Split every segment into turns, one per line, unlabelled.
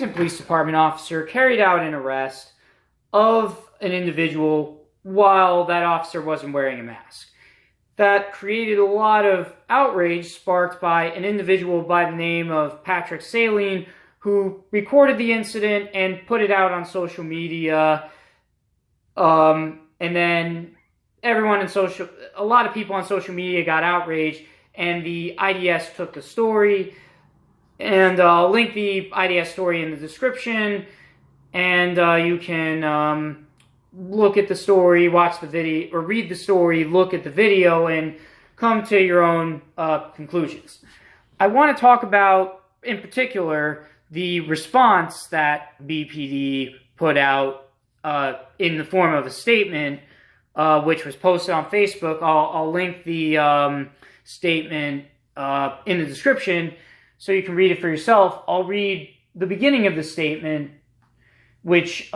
Bloomington Police Department officer carried out an arrest of an individual while that officer wasn't wearing a mask. That created a lot of outrage sparked by an individual by the name of Patrick Saline, who recorded the incident and put it out on social media. And then a lot of people on social media got outraged, and the IDS took the story. And I'll link the IDS story in the description, and you can look at the story, watch the video, or read the story, look at the video, and come to your own conclusions. I want to talk about, in particular, the response that BPD put out in the form of a statement, which was posted on Facebook. I'll link the statement in the description so you can read it for yourself. I'll read the beginning of the statement, which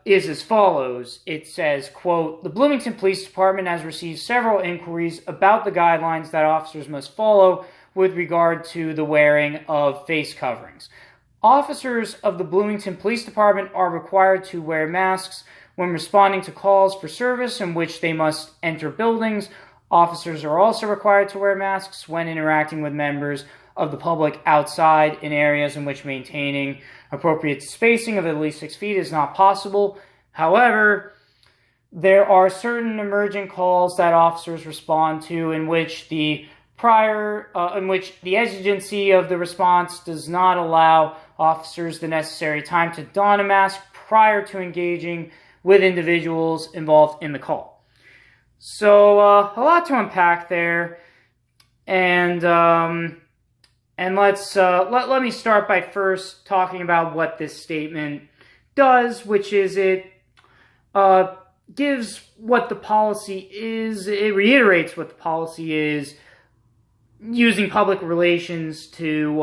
is as follows. It says, quote, "The Bloomington Police Department has received several inquiries about the guidelines that officers must follow with regard to the wearing of face coverings. Officers of the Bloomington Police Department are required to wear masks when responding to calls for service in which they must enter buildings. Officers are also required to wear masks when interacting with members of the public outside in areas in which maintaining appropriate spacing of at least 6 feet is not possible. However, there are certain emergent calls that officers respond to in which the exigency of the response does not allow officers the necessary time to don a mask prior to engaging with individuals involved in the call." So a lot to unpack there, and let me start by first talking about what this statement does, which is it gives what the policy is. It reiterates what the policy is, using public relations to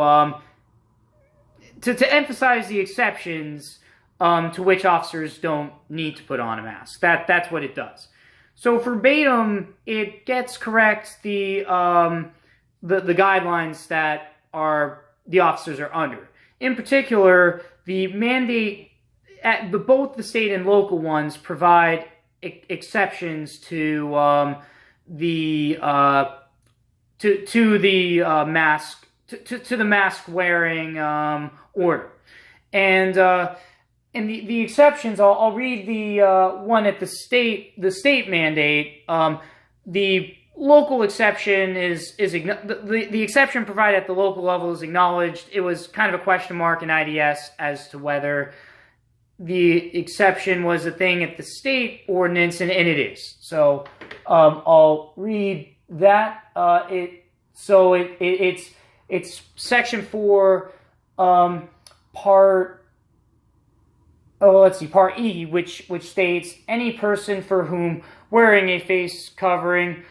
emphasize the exceptions to which officers don't need to put on a mask. That's what it does. So verbatim, it gets correct the guidelines that the officers are under. In particular, the mandate both the state and local ones provide exceptions to the mask wearing order, and the exceptions. I'll read the one at the state mandate. The local exception the exception provided at the local level is acknowledged. It was kind of a question mark in IDS as to whether the exception was a thing at the state ordinance, and it is. So I'll read that. It's section 4, part E, which states any person for whom wearing a face covering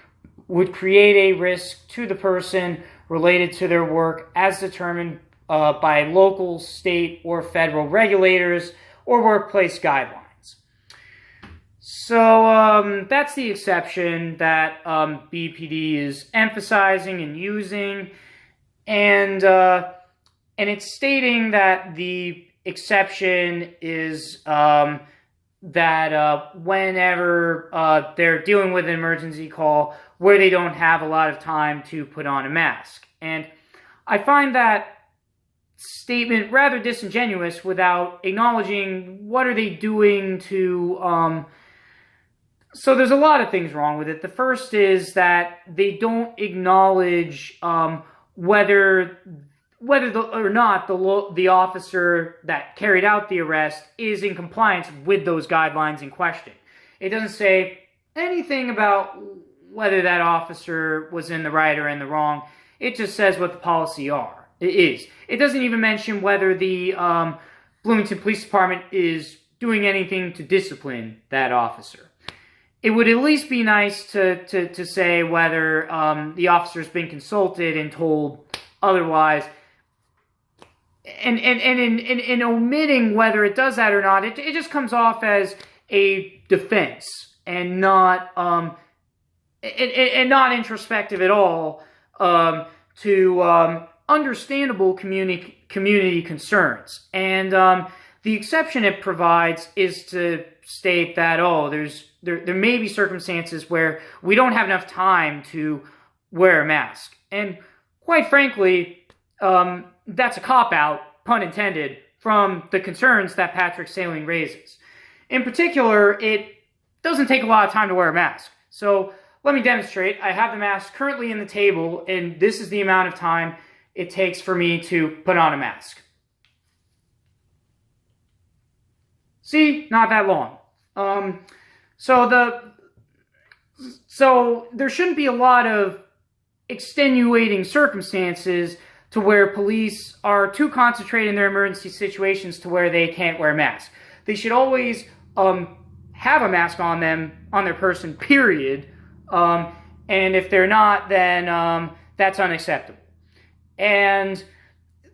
would create a risk to the person related to their work as determined by local, state, or federal regulators or workplace guidelines. So that's the exception that BPD is emphasizing and using, and it's stating that the exception is that whenever they're dealing with an emergency call where they don't have a lot of time to put on a mask. And I find that statement rather disingenuous without acknowledging what are they doing to... So there's a lot of things wrong with it. The first is that they don't acknowledge whether or not the officer that carried out the arrest is in compliance with those guidelines in question. It doesn't say anything about whether that officer was in the right or in the wrong. It just says what the policy is. It doesn't even mention whether the Bloomington Police Department is doing anything to discipline that officer. It would at least be nice to say whether the officer's been consulted and told otherwise. And in omitting whether it does that or not, it just comes off as a defense and not introspective at all to understandable community concerns. And the exception it provides is to state that, there may be circumstances where we don't have enough time to wear a mask. And quite frankly, that's a cop-out, pun intended, from the concerns that Patrick Saling raises. In particular, it doesn't take a lot of time to wear a mask. So let me demonstrate. I have the mask currently in the table, and this is the amount of time it takes for me to put on a mask. See, not that long. So there shouldn't be a lot of extenuating circumstances to where police are too concentrated in their emergency situations to where they can't wear masks. They should always have a mask on them, on their person, period. And if they're not, then that's unacceptable. And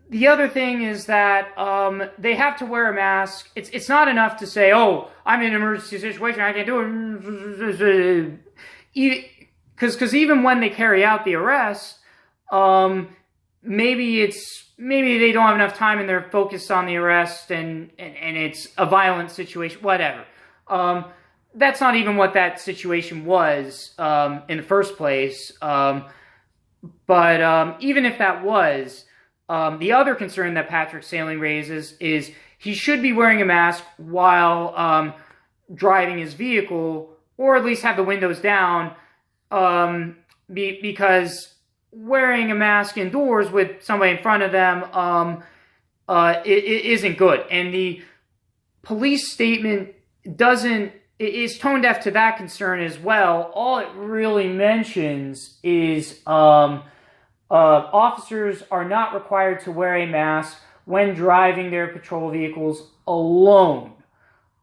the other thing is that they have to wear a mask. It's not enough to say, oh, I'm in an emergency situation, I can't do it. Because even when they carry out the arrest, maybe they don't have enough time and they're focused on the arrest and it's a violent situation, whatever. That's not even what that situation was in the first place. But even if that was, the other concern that Patrick Saling raises is he should be wearing a mask while driving his vehicle, or at least have the windows down, because wearing a mask indoors with somebody in front of them it isn't good. And the police statement is tone deaf to that concern as well. All it really mentions is officers are not required to wear a mask when driving their patrol vehicles alone,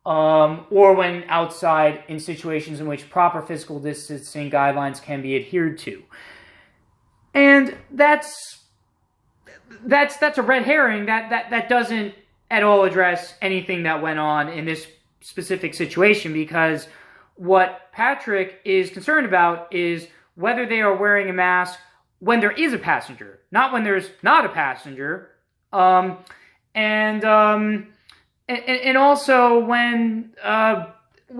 or when outside in situations in which proper physical distancing guidelines can be adhered to. And that's a red herring. That doesn't at all address anything that went on in this specific situation, because what Patrick is concerned about is whether they are wearing a mask when there is a passenger, not when there's not a passenger, and also when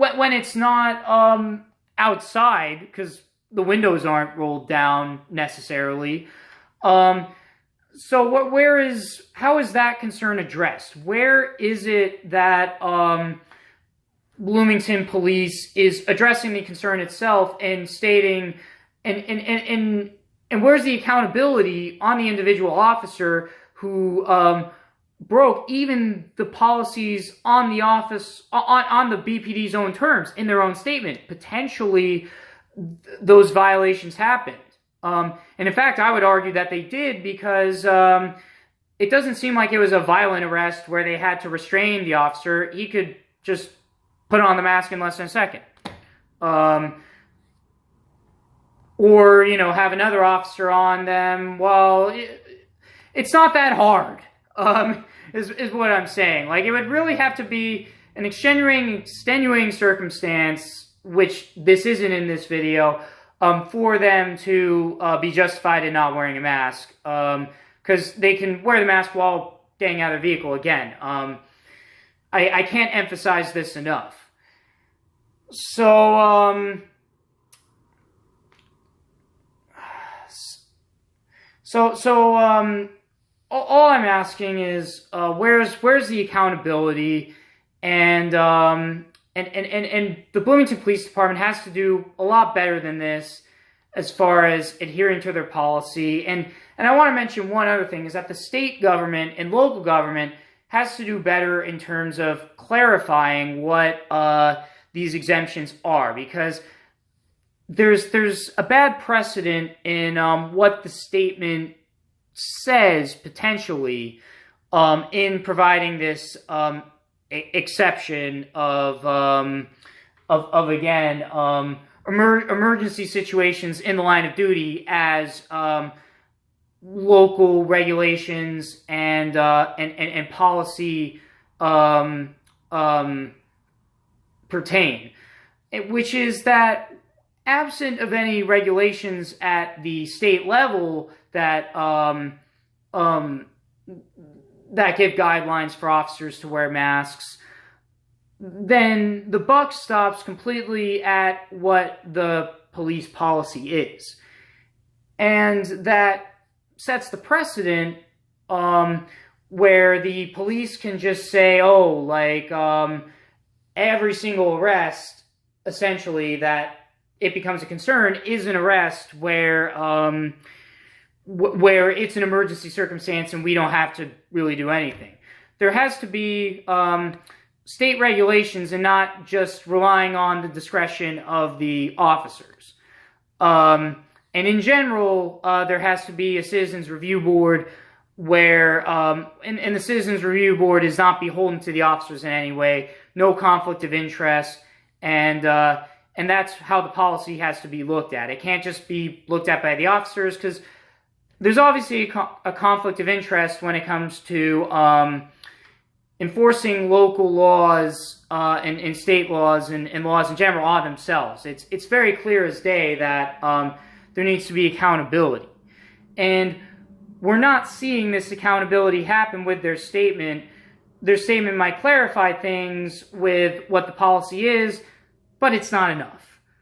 it's not outside, because the windows aren't rolled down necessarily. So how is that concern addressed? Where is it that Bloomington Police is addressing the concern itself and stating, and where's the accountability on the individual officer who broke even the policies on the office, on the BPD's own terms in their own statement? Potentially those violations happened. And in fact, I would argue that they did, because it doesn't seem like it was a violent arrest where they had to restrain the officer. He could just put on the mask in less than a second. Or, have another officer on them. Well, it's not that hard, is what I'm saying. Like, it would really have to be an extenuating circumstance, which this isn't in this video, for them to be justified in not wearing a mask. Because they can wear the mask while getting out of their vehicle again. I can't emphasize this enough. So, all I'm asking is, where's the accountability? And the Bloomington Police Department has to do a lot better than this as far as adhering to their policy. And I want to mention one other thing, is that the state government and local government has to do better in terms of clarifying what these exemptions are, because there's a bad precedent in what the statement says potentially in providing this exception of emergency situations in the line of duty as local regulations and policy pertain, which is that absent of any regulations at the state level that that give guidelines for officers to wear masks, then the buck stops completely at what the police policy is. And that sets the precedent where the police can just say, oh, like every single arrest, essentially, that it becomes a concern is an arrest where it's an emergency circumstance and we don't have to really do anything. There has to be state regulations and not just relying on the discretion of the officers. And in general, there has to be a citizens review board where, and the citizens review board is not beholden to the officers in any way, no conflict of interest, and that's how the policy has to be looked at. It can't just be looked at by the officers, because there's obviously a conflict of interest when it comes to enforcing local laws and state laws and laws in general on themselves. It's very clear as day that there needs to be accountability. And we're not seeing this accountability happen with their statement. Their statement might clarify things with what the policy is, but it's not enough.